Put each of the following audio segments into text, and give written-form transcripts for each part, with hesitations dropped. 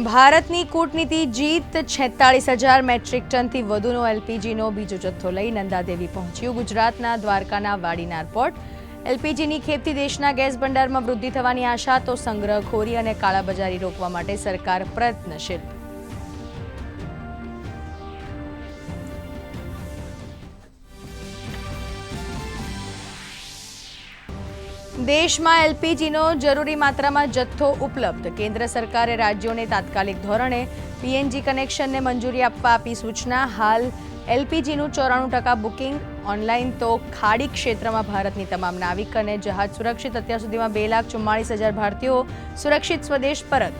ભારતની કૂટનીતિ જીત 46,000 મેટ્રિક ટનથી વધુનો એલપીજીનો બીજો જથ્થો લઈ નંદાદેવી પહોંચ્યું. ગુજરાતના દ્વારકાના વાડીનાર પોર્ટ. એલપીજીની ખેપથી દેશના ગેસ ભંડારમાં વૃદ્ધિ થવાની આશા, તો સંગ્રહખોરી અને કાળાબજારી રોકવા માટે સરકાર પ્રયત્નશીલ. દેશમાં એલપીજીનો જરૂરી માત્રામાં જથ્થો ઉપલબ્ધ. કેન્દ્ર સરકારે રાજ્યોને તાત્કાલિક ધોરણે પીએનજી કનેક્શનને મંજૂરી આપી સૂચના. હાલ એલપીજીનું 94% બુકિંગ ઓનલાઈન. તો ખાડી ક્ષેત્રમાં ભારતની તમામ નાવિક અને જહાજ સુરક્ષિત. અત્યાર સુધીમાં 2,44,000 ભારતીયો સુરક્ષિત સ્વદેશ પરત.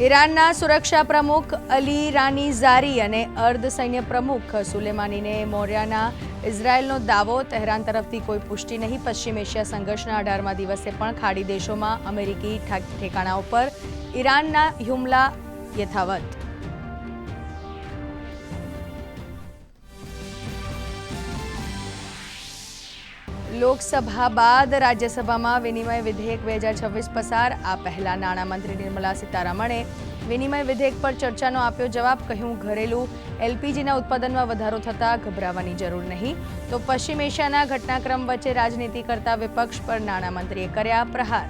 ઈરાનના સુરક્ષા પ્રમુખ અલી રાનીઝારી અને અર્ધ સૈન્ય પ્રમુખ સુલેમાનીને મૌર્યાના ઇઝરાયેલનો દાવો. તહેરાન તરફથી કોઈ પુષ્ટિ નહીં. પશ્ચિમ એશિયા સંઘર્ષના 18મા દિવસે પણ ખાડી દેશોમાં અમેરિકી ઠેકાણાઓ પર ઈરાનના હુમલા યથાવત. લોકસભા બાદ રાજ્યસભામાં વિનિમય વિધેયક 2026 પસાર. આ પહેલા નાણામંત્રી નિર્મલા સીતારમણે વિનિમય વિધેયક પર ચર્ચાનો આપ્યો જવાબ. કહ્યું, ઘરેલું એલપીજીના ઉત્પાદનમાં વધારો થતાં ગભરાવાની જરૂર નહીં. તો પશ્ચિમ એશિયાના ઘટનાક્રમ વચ્ચે રાજનીતિ કરતા વિપક્ષ પર નાણામંત્રીએ કર્યા પ્રહાર.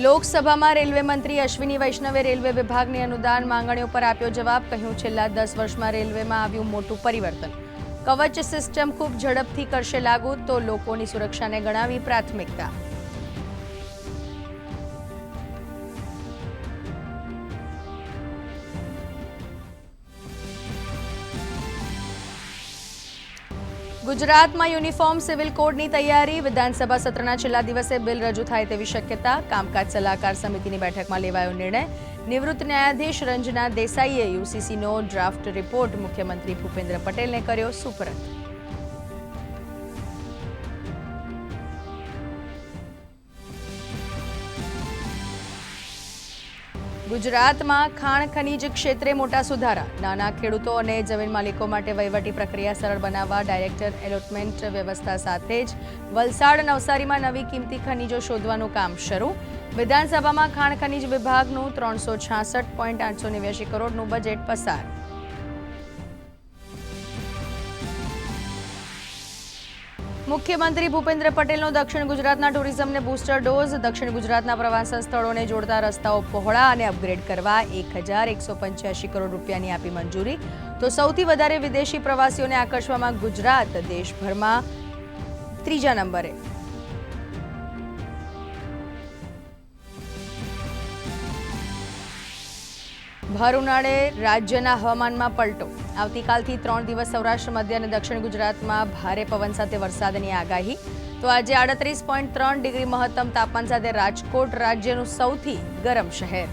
લોકસભામાં રેલવે મંત્રી અશ્વિની વૈષ્ણવે રેલવે વિભાગની અનુદાન માંગણીઓ પર આપ્યો જવાબ. કહ્યું, છેલ્લા 10 વર્ષમાં રેલવેમાં આવ્યું મોટું પરિવર્તન. કવચ સિસ્ટમ ખૂબ ઝડપથી કરશે લાગુ. તો લોકોની સુરક્ષાને ગણાવી પ્રાથમિકતા. ગુજરાતમાં યુનિફોર્મ સિવિલ કોડની તૈયારી. વિધાનસભા સત્રના છેલ્લા દિવસે બિલ રજૂ થાય તેવી શક્યતા. કામકાજ સલાહકાર સમિતિની બેઠકમાં લેવાયો નિર્ણય. નિવૃત્ત ન્યાયાધીશ રંજના દેસાઈએ યુસીસીનો ડ્રાફ્ટ રિપોર્ટ મુખ્યમંત્રી ભૂપેન્દ્ર પટેલને કર્યો સુપરત. ગુજરાતમાં ખાણ ખનીજ ક્ષેત્રે મોટા સુધારા. નાના ખેડૂતો અને જમીન માલિકો માટે વહીવટી પ્રક્રિયા સરળ બનાવવા ડાયરેક્ટર એલોટમેન્ટ વ્યવસ્થા સાથે જ વલસાડ નવસારીમાં નવી કિંમતી ખનીજો શોધવાનું કામ શરૂ. વિધાનસભામાં ખાણ ખનીજ વિભાગનું 366.889 કરોડનું બજેટ પસાર. મુખ્યમંત્રી ભૂપેન્દ્ર પટેલનો દક્ષિણ ગુજરાતના ટુરિઝમને બૂસ્ટર ડોઝ. દક્ષિણ ગુજરાતના પ્રવાસન સ્થળોને જોડતા રસ્તાઓ પહોળા અને અપગ્રેડ કરવા 1,185 કરોડ રૂપિયાની આપી મંજૂરી. તો સૌથી વધારે વિદેશી પ્રવાસીઓને આકર્ષવામાં ગુજરાત દેશભરમાં 3જા નંબરે. ભર ઉનાળે રાજ્યના હવામાનમાં પલટો. આવતીકાલથી 3 દિવસ સૌરાષ્ટ્ર, મધ્ય અને દક્ષિણ ગુજરાતમાં ભારે પવન સાથે વરસાદની આગાહી. તો આજે 38.3 ડિગ્રી મહત્તમ તાપમાન સાથે રાજકોટ રાજ્યનું સૌથી ગરમ શહેર.